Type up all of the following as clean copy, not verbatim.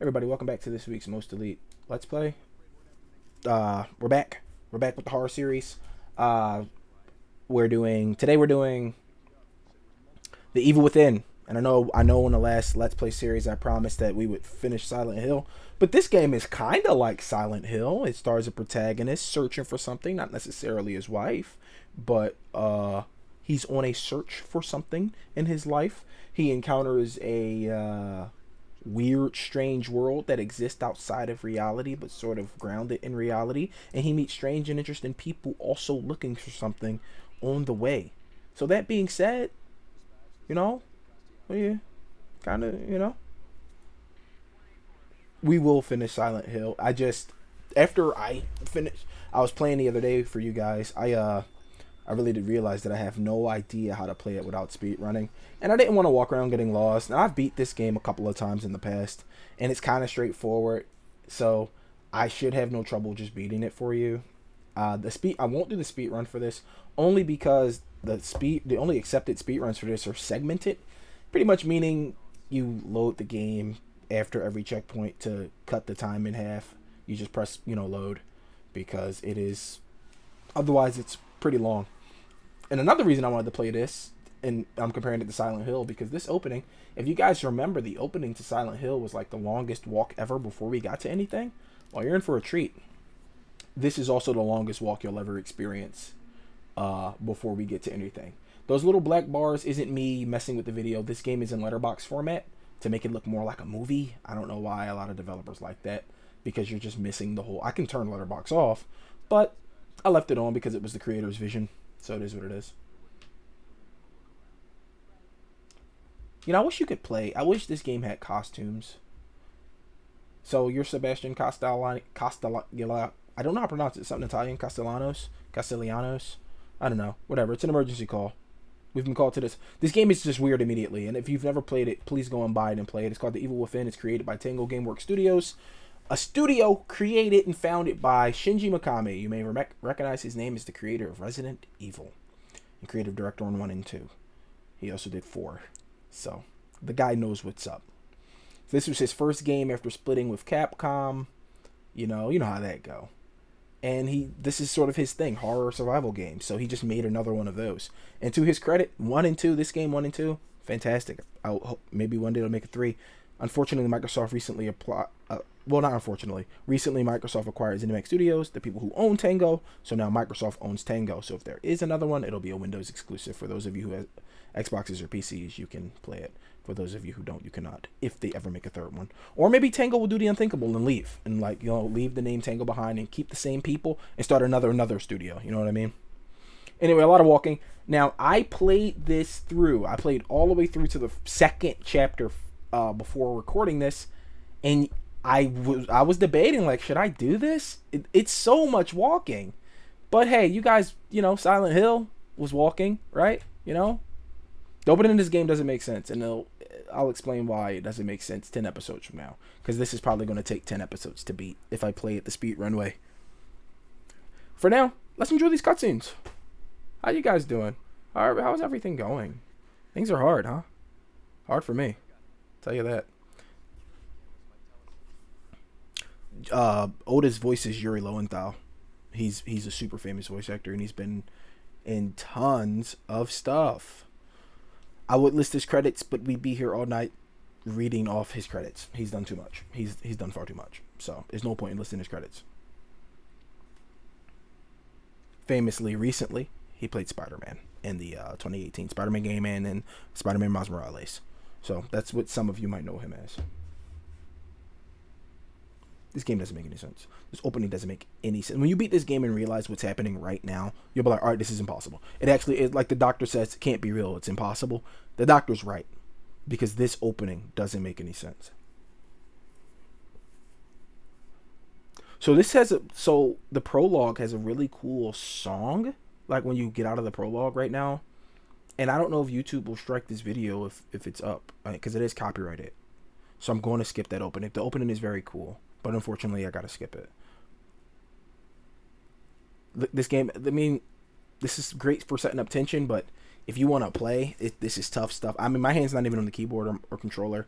Everybody, welcome back to this week's Most Elite Let's Play. We're back. We're back with the horror series. Uh, we're doing The Evil Within. And I know in the last Let's Play series I promised that we would finish Silent Hill. But this game is kind of like Silent Hill. It stars a protagonist searching for something, not necessarily his wife, but he's on a search for something in his life. He encounters a weird, strange world that exists outside of reality, but sort of grounded in reality. And he meets strange and interesting people also looking for something on the way. So that being said, you know, yeah, kind of, we will finish Silent Hill. After I finished, I was playing the other day for you guys. I really did realize that I have no idea how to play it without speed running, and I didn't want to walk around getting lost. Now I've beat this game a couple of times in the past, and it's kind of straightforward, so I should have no trouble just beating it for you. I won't do the speed run for this only because the only accepted speed runs for this are segmented, pretty much meaning you load the game after every checkpoint to cut the time in half. You just press load because it is otherwise it's pretty long. And another reason I wanted to play this, and I'm comparing it to Silent Hill, because this opening, if you guys remember, the opening to Silent Hill was like the longest walk ever before we got to anything. Well, you're in for a treat. This is also the longest walk you'll ever experience before we get to anything. Those little black bars isn't me messing with the video. This game is in letterbox format to make it look more like a movie. I don't know why a lot of developers like that, because you're just missing the whole... I can turn letterbox off, but I left it on because it was the creator's vision. So it is what it is. I wish you could play. I wish this game had costumes. So you're Sebastian Castellani. I don't know how to pronounce it. Something Italian. Castellanos. I don't know. Whatever. It's an emergency call. We've been called to this. This game is just weird immediately. And if you've never played it, please go and buy it and play it. It's called The Evil Within. It's created by Tango Gameworks Studios. A studio created and founded by Shinji Mikami. You may recognize his name as the creator of Resident Evil and creative director on 1 and 2. He also did 4. So, the guy knows what's up. This was his first game after splitting with Capcom. You know how that go. And this is sort of his thing, horror survival games. So he just made another one of those. And to his credit, 1 and 2, this game 1 and 2, fantastic. Maybe one day it'll make a 3. Unfortunately, Microsoft recently recently Microsoft acquired ZeniMax Studios, the people who own Tango, so now Microsoft owns Tango. So if there is another one, it'll be a Windows exclusive. For those of you who have Xboxes or PCs, you can play it. For those of you who don't, you cannot, if they ever make a third one. Or maybe Tango will do the unthinkable and leave, and leave the name Tango behind and keep the same people and start another studio. You know what I mean? Anyway, a lot of walking. Now, I played this through. I played all the way through to the second chapter before recording this, and I was debating, like, should I do this? It's so much walking. But hey, you guys, Silent Hill was walking, right? The opening of this game doesn't make sense, and I'll explain why it doesn't make sense 10 episodes from now, because this is probably going to take 10 episodes to beat if I play at the speed runway. For now, let's enjoy these cutscenes. How you guys doing? How's everything going? Things are hard, huh? Hard for me. Tell you that. Oda's voice is Yuri Lowenthal. He's a super famous voice actor, and he's been in tons of stuff. I would list his credits, but we'd be here all night reading off his credits. He's done too much. He's done far too much. So there's no point in listing his credits. Famously, recently, he played Spider-Man in the 2018 Spider-Man game and in Spider-Man Miles Morales. So that's what some of you might know him as. This game doesn't make any sense. This opening doesn't make any sense. When you beat this game and realize what's happening right now, you'll be like, all right, this is impossible. It actually is, like the doctor says, it can't be real. It's impossible. The doctor's right, because this opening doesn't make any sense. So the prologue has a really cool song, like when you get out of the prologue right now. And I don't know if YouTube will strike this video if it's up, because it is copyrighted. So I'm going to skip that opening. The opening is very cool, but unfortunately I gotta skip it. This game, I mean, this is great for setting up tension, but if you want to play, this is tough stuff. I mean, my hand's not even on the keyboard or controller.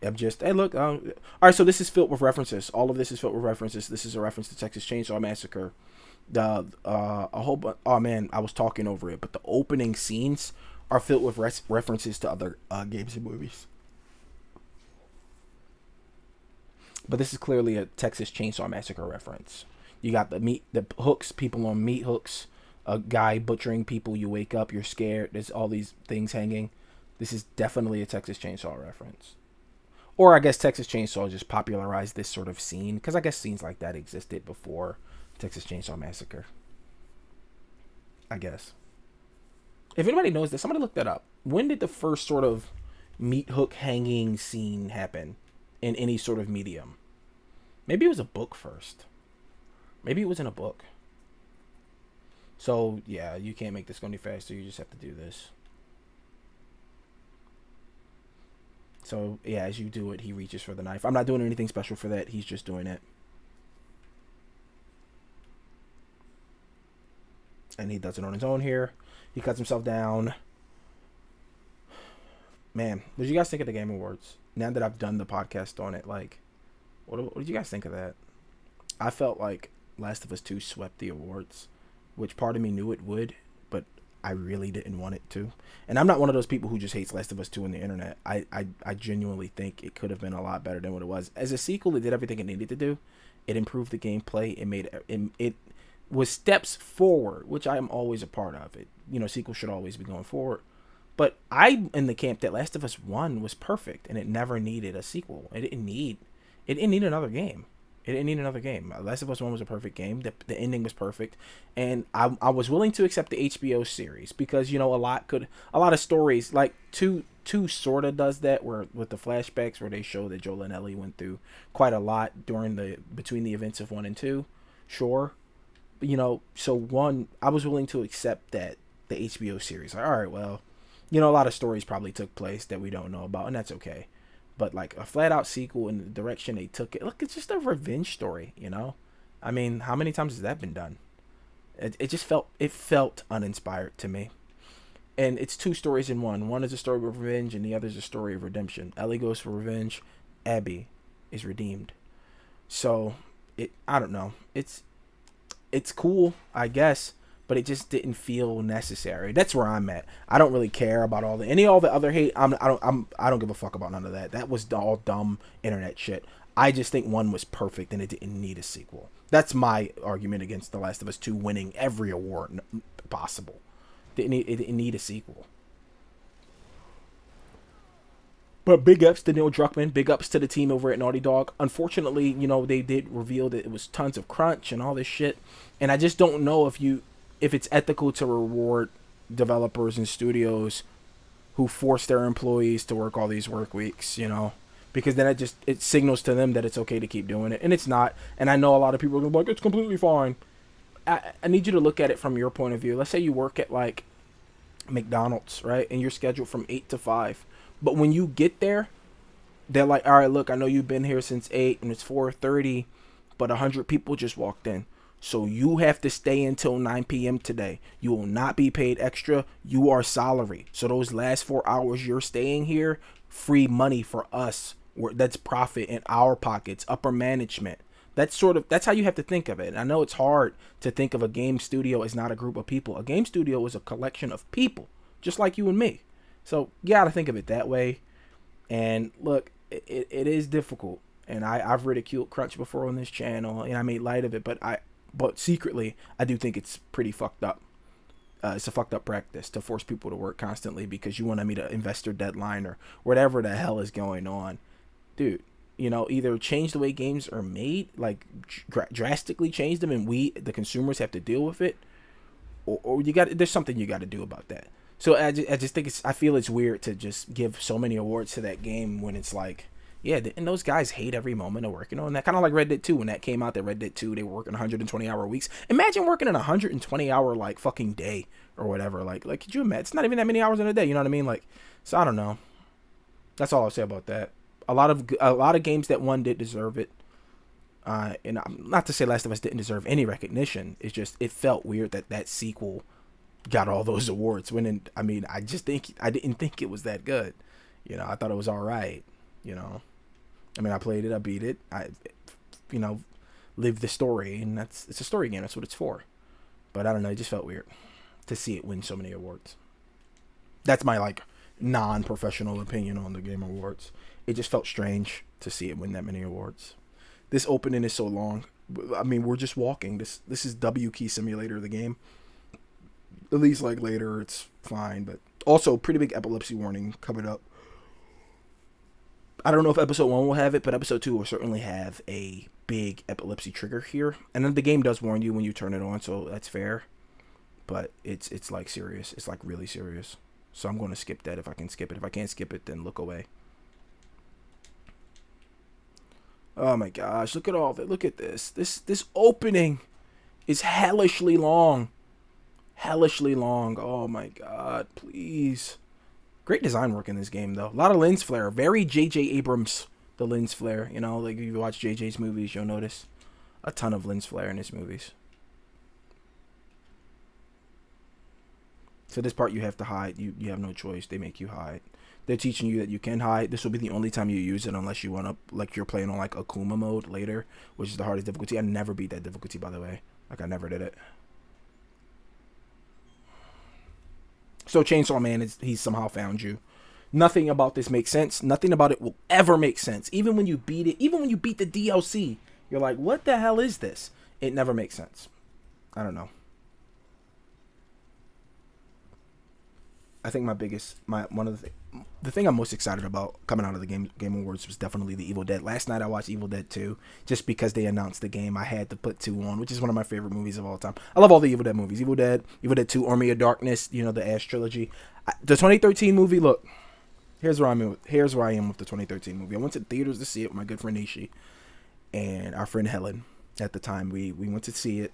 I'm just, hey, look. All right, so this is filled with references. All of this is filled with references. This is a reference to Texas Chainsaw Massacre. The a whole bunch. Oh man, I was talking over it, but the opening scenes are filled with references to other games and movies. But this is clearly a Texas Chainsaw Massacre reference. You got the hooks, people on meat hooks, a guy butchering people. You wake up, you're scared. There's all these things hanging. This is definitely a Texas Chainsaw reference. Or I guess Texas Chainsaw just popularized this sort of scene, because I guess scenes like that existed before Texas Chainsaw Massacre. I guess. If anybody knows this, somebody look that up. When did the first sort of meat hook hanging scene happen in any sort of medium? Maybe it was a book first. Maybe it was in a book. So, yeah, you can't make this go any faster. You just have to do this. So, yeah, as you do it, he reaches for the knife. I'm not doing anything special for that. He's just doing it. And he does it on his own here. He cuts himself down. Man, what did you guys think of the Game Awards? Now that I've done the podcast on it, like, what did you guys think of that? I felt like Last of Us 2 swept the awards, which part of me knew it would, but I really didn't want it to. And I'm not one of those people who just hates Last of Us 2 on the internet. I genuinely think it could have been a lot better than what it was. As a sequel, it did everything it needed to do. It improved the gameplay. It was steps forward, which I am always a part of. It, sequels should always be going forward. But I'm in the camp that Last of Us 1 was perfect, and it never needed a sequel. It didn't need another game. It didn't need another game. Last of Us 1 was a perfect game. The ending was perfect. And I was willing to accept the HBO series because, a lot of stories, like two sort of does that, where with the flashbacks where they show that Joel and Ellie went through quite a lot between the events of 1 and 2. Sure. So 1, I was willing to accept that the HBO series. Like, all right, well, a lot of stories probably took place that we don't know about, and that's okay. But like a flat out sequel in the direction they took it, look, it's just a revenge story, I mean, how many times has that been done? It just felt uninspired to me. And it's 2 stories in one. One is a story of revenge, and the other is a story of redemption. Ellie goes for revenge. Abby is redeemed. So I don't know. It's cool, I guess, but it just didn't feel necessary. That's where I'm at. I don't really care about all the other hate. I don't give a fuck about none of that. That was all dumb internet shit. I just think 1 was perfect and it didn't need a sequel. That's my argument against The Last of Us 2 winning every award possible. It didn't need a sequel. But big ups to Neil Druckmann. Big ups to the team over at Naughty Dog. Unfortunately, they did reveal that it was tons of crunch and all this shit. And I just don't know if it's ethical to reward developers and studios who force their employees to work all these work weeks, because then it signals to them that it's okay to keep doing it, and it's not. And I know a lot of people are like, it's completely fine. I need you to look at it from your point of view. Let's say you work at like McDonald's, right, and you're scheduled from 8 to 5, but when you get there, they're like, all right, look, I know you've been here since 8 and it's 4:30, but 100 people just walked in. So you have to stay until 9 p.m. today. You will not be paid extra. You are salary. So those last 4 hours you're staying here, free money for us. That's profit in our pockets, upper management. That's how you have to think of it. And I know it's hard to think of a game studio as not a group of people. A game studio is a collection of people, just like you and me. So you got to think of it that way. And look, it is difficult. And I've ridiculed crunch before on this channel, and I made light of it, but secretly, I do think it's pretty fucked up. It's a fucked up practice to force people to work constantly because you want to meet an investor deadline or whatever the hell is going on. Dude, either change the way games are made, like drastically change them, and we, the consumers, have to deal with it, or there's something you got to do about that. So I just think I feel it's weird to just give so many awards to that game when it's like, yeah, and those guys hate every moment of working on that. Kind of like Red Dead 2 when that came out. That Red Dead 2, they were working 120-hour weeks. Imagine working an 120-hour like fucking day or whatever. Like could you imagine? It's not even that many hours in a day. You know what I mean? Like, so I don't know. That's all I'll say about that. A lot of games that won did deserve it. And not to say Last of Us didn't deserve any recognition. It's just it felt weird that sequel got all those awards. I didn't think it was that good. I thought it was all right. I mean, I played it, I beat it, you know, lived the story, and it's a story game. That's what it's for. But I don't know, it just felt weird to see it win so many awards. That's my like non-professional opinion on the Game Awards. It just felt strange to see it win that many awards. This opening is so long. I mean, we're just walking. This is W Key Simulator, the game. At least like later, it's fine. But also, pretty big epilepsy warning coming up. I don't know if episode 1 will have it, but episode 2 will certainly have a big epilepsy trigger here. And then the game does warn you when you turn it on, so that's fair. But it's like serious. It's like really serious. So I'm going to skip that if I can skip it. If I can't skip it, then look away. Oh my gosh, look at all that. Look at this. This opening is hellishly long. Hellishly long. Oh my god, please. Great design work in this game, though. A lot of lens flare. Very J.J. Abrams, the lens flare. You know, like if you watch J.J.'s movies, you'll notice a ton of lens flare in his movies. So this part you have to hide. You have no choice. They make you hide. They're teaching you that you can hide. This will be the only time you use it unless you want to, like you're playing on like Akuma mode later, which is the hardest difficulty. I never beat that difficulty, by the way. Like I never did it. So Chainsaw Man, he's somehow found you. Nothing about this makes sense. Nothing about it will ever make sense. Even when you beat it, even when you beat the DLC, you're like, what the hell is this? It never makes sense. I don't know. I think the thing I'm most excited about coming out of the Game Awards was definitely the Evil Dead. Last night I watched Evil Dead 2 just because they announced the game. I had to put 2 on, which is one of my favorite movies of all time. I love all the Evil Dead movies. Evil Dead 2, Army of Darkness, you know, the Ash trilogy. The 2013 movie, look, here's where I am with the 2013 movie. I went to the theaters to see it with my good friend Ishi and our friend Helen at the time. We went to see it,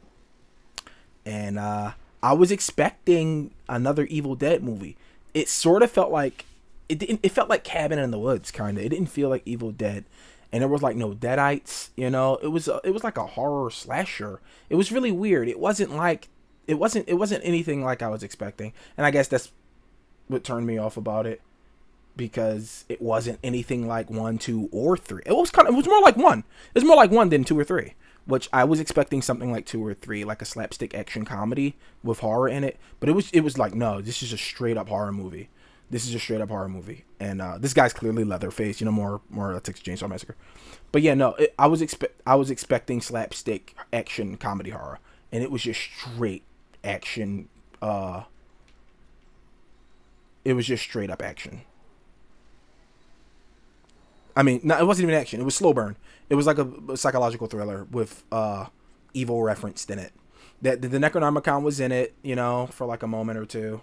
and I was expecting another Evil Dead movie. It sort of felt like it felt like Cabin in the Woods, kind of. It didn't feel like Evil Dead, and there was like no Deadites. You know, it was like a horror slasher. It was really weird. It wasn't anything like I was expecting, and I guess that's what turned me off about it, because it wasn't anything like 1, 2, or 3. It was more like 1. It was more like 1 than 2 or 3. Which I was expecting something like 2 or 3, like a slapstick action comedy with horror in it. But it was like, no, this is a straight up horror movie. And this guy's clearly Leatherface, you know, more Texas Chainsaw Massacre. But yeah, no, I was expecting slapstick action comedy horror, and it was just straight action. It was just straight up action. I mean, no, it wasn't even action. It was slow burn. It was like a psychological thriller with evil referenced in it. The Necronomicon was in it, you know, for like a moment or two,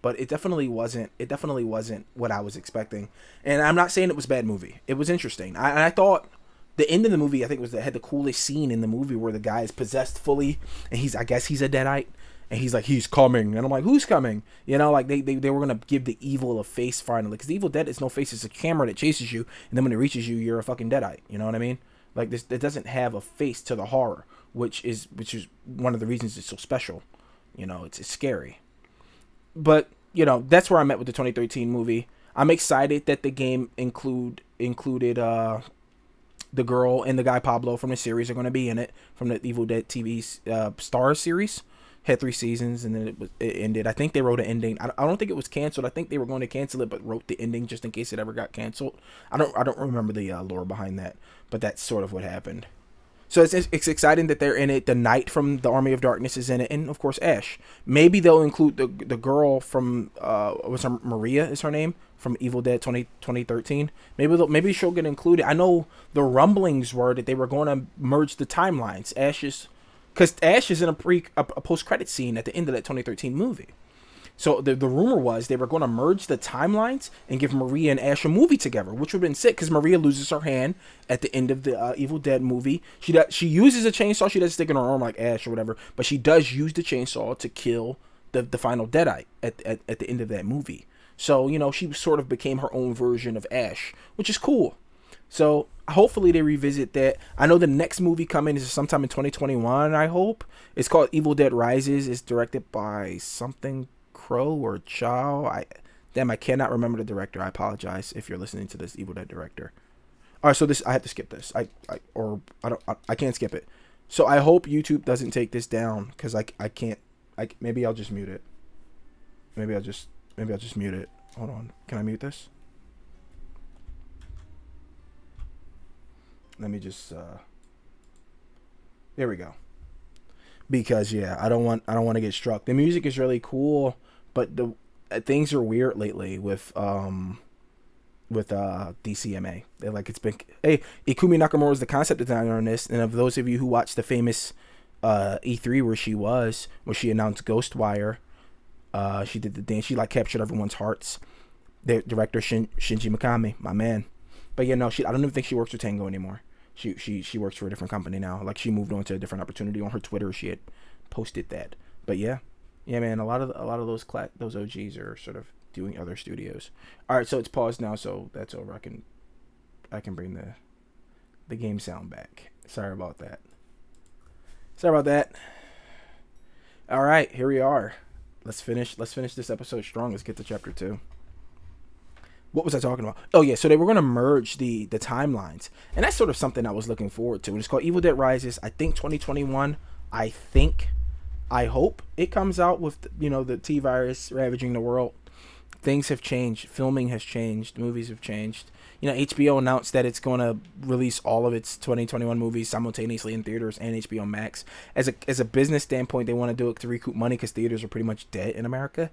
but it definitely wasn't. It definitely wasn't what I was expecting. And I'm not saying it was a bad movie. It was interesting. I thought the end of the movie, I think, had the coolest scene in the movie where the guy is possessed fully, and I guess he's a Deadite. And he's like, he's coming. And I'm like, who's coming? You know, like they were going to give the evil a face finally. Because the Evil Dead is no face. It's a camera that chases you. And then when it reaches you, you're a fucking Deadite. You know what I mean? Like this, it doesn't have a face to the horror, which is one of the reasons it's so special. You know, it's scary. But, you know, that's where I'm at with the 2013 movie. I'm excited that the game included the girl and the guy Pablo from the series are going to be in it, from the Evil Dead TV Starz series. Had 3 seasons, and then it ended. I think they wrote an ending. I don't think it was canceled. I think they were going to cancel it, but wrote the ending just in case it ever got canceled. I don't remember the lore behind that, but that's sort of what happened. So it's exciting that they're in it. The Knight from the Army of Darkness is in it, and of course Ash. Maybe they'll include the girl from Maria is her name, from Evil Dead 2013. Maybe she'll get included. I know the rumblings were that they were going to merge the timelines. Because Ash is in a post-credit scene at the end of that 2013 movie. So the rumor was they were going to merge the timelines and give Maria and Ash a movie together, which would have been sick, because Maria loses her hand at the end of the Evil Dead movie. She uses a chainsaw. She doesn't stick in her arm like Ash or whatever, but she does use the chainsaw to kill the final Deadite at the end of that movie. So, you know, she sort of became her own version of Ash, which is cool. So hopefully they revisit that. I know the next movie coming is sometime in 2021, I hope. It's called Evil Dead Rises. It's directed by something Crow or Chow. I cannot remember the director. I apologize if you're listening to this Evil Dead director. All right, so this I have to skip this. I can't skip it. So I hope YouTube doesn't take this down because I can't. Maybe I'll just mute it. Maybe I'll just mute it. Hold on. Can I mute this? Let me just. There we go. Because yeah, I don't want to get struck. The music is really cool, but the things are weird lately with DCMA. They're like, it's been, hey, Ikumi Nakamura is the concept designer on this, and of those of you who watched the famous E3 where she announced Ghostwire, she did the dance, she like captured everyone's hearts. The director Shinji Mikami, my man. But yeah, no, I don't even think she works for Tango anymore. She works for a different company now. Like, she moved on to a different opportunity. On her Twitter, she had posted that. But yeah, man, a lot of those OGs are sort of doing other studios. All right, so it's paused now, so that's over. I can bring the game sound back. Sorry about that. All right, here we are. Let's finish this episode strong. Let's get to chapter 2. What was I talking about? Oh yeah, so they were going to merge the timelines, and that's sort of something I was looking forward to. It's called Evil Dead Rises. I think 2021. I hope it comes out with the T virus ravaging the world. Things have changed. Filming has changed. Movies have changed. HBO announced that it's going to release all of its 2021 movies simultaneously in theaters and HBO Max. As a business standpoint, they want to do it to recoup money because theaters are pretty much dead in America,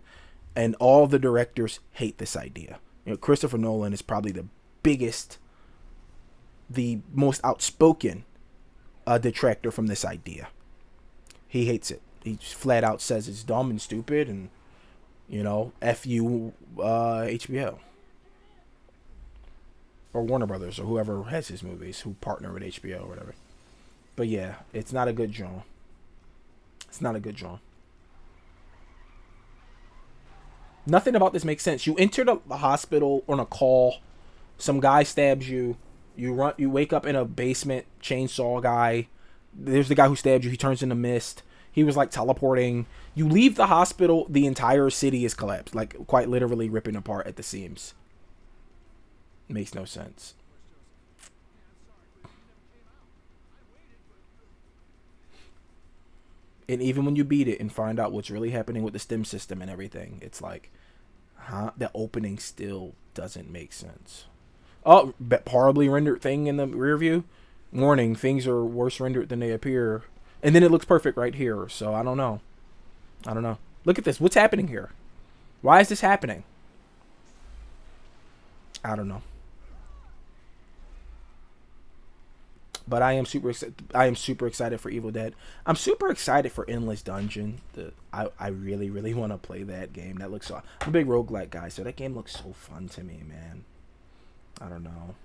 and all the directors hate this idea. Christopher Nolan is probably the most outspoken detractor from this idea. He hates it. He just flat out says it's dumb and stupid, and F you, HBO or Warner Brothers or whoever has his movies, who partner with HBO or whatever. But yeah, it's not a good genre. Nothing about this makes sense. You enter the hospital on a call. Some guy stabs you. You wake up in a basement. Chainsaw guy. There's the guy who stabbed you. He turns into mist. He was like teleporting. You leave the hospital. The entire city is collapsed. Like, quite literally ripping apart at the seams. Makes no sense. And even when you beat it and find out what's really happening with the stem system and everything, it's like, the opening still doesn't make sense. Oh, horribly rendered thing in the rear view. Warning, things are worse rendered than they appear. And then it looks perfect right here. So I don't know. Look at this. What's happening here? Why is this happening? I don't know. But I am super excited for Evil Dead. I'm super excited for Endless Dungeon. I really, really want to play that game. That looks so... I'm a big roguelike guy, so that game looks so fun to me, man. I don't know.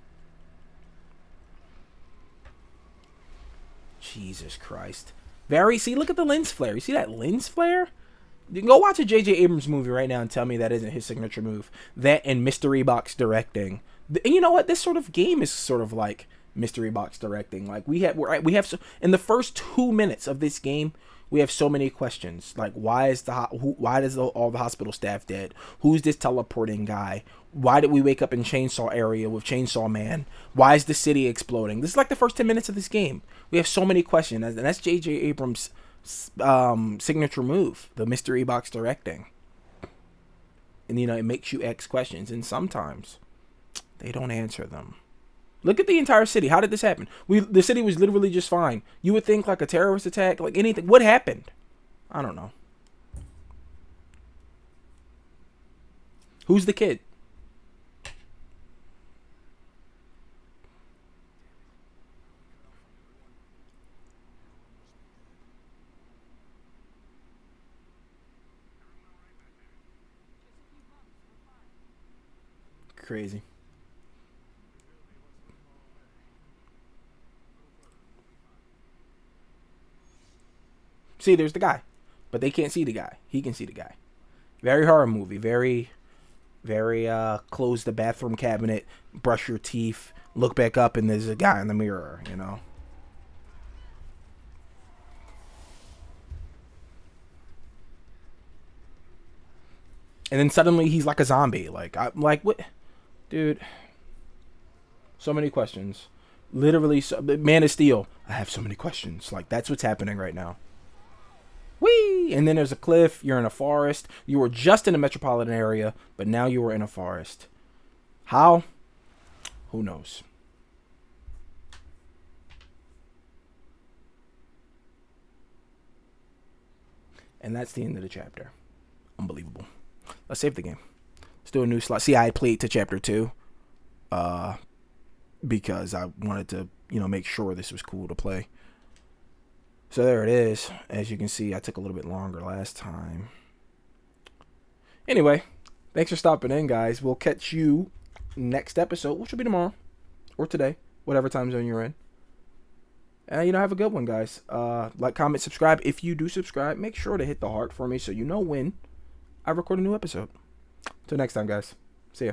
Jesus Christ. See, look at the lens flare. You see that lens flare? You can go watch a J.J. Abrams movie right now and tell me that isn't his signature move. That and mystery box directing. And you know what? This sort of game is sort of like mystery box directing. Like, we have so, in the first 2 minutes of this game, we have so many questions. Like, why is all the hospital staff dead? Who's this teleporting guy? Why did we wake up in Chainsaw area with Chainsaw Man? Why is the city exploding? This is like the first 10 minutes of this game. We have so many questions, and that's J.J. Abrams' signature move, the mystery box directing. And it makes you ask questions, and sometimes they don't answer them. Look at the entire city. How did this happen? The city was literally just fine. You would think like a terrorist attack, like anything. What happened? I don't know. Who's the kid? Crazy. See, there's the guy. But they can't see the guy. He can see the guy. Very horror movie. Very, very, close the bathroom cabinet, brush your teeth, look back up, and there's a guy in the mirror, And then suddenly he's like a zombie. Like, I'm like, what? Dude. So many questions. Literally, Man of Steel. I have so many questions. Like, that's what's happening right now. Whee! And then there's a cliff. You're in a forest. You were just in a metropolitan area, but now you are in a forest. How? Who knows? And that's the end of the chapter. Unbelievable. Let's save the game. Let's do a new slot. See, I played to chapter 2. Because I wanted to, make sure this was cool to play. So there it is. As you can see, I took a little bit longer last time. Anyway, thanks for stopping in, guys. We'll catch you next episode, which will be tomorrow or today, whatever time zone you're in. And, have a good one, guys. Like, comment, subscribe. If you do subscribe, make sure to hit the heart for me so you know when I record a new episode. Till next time, guys. See ya.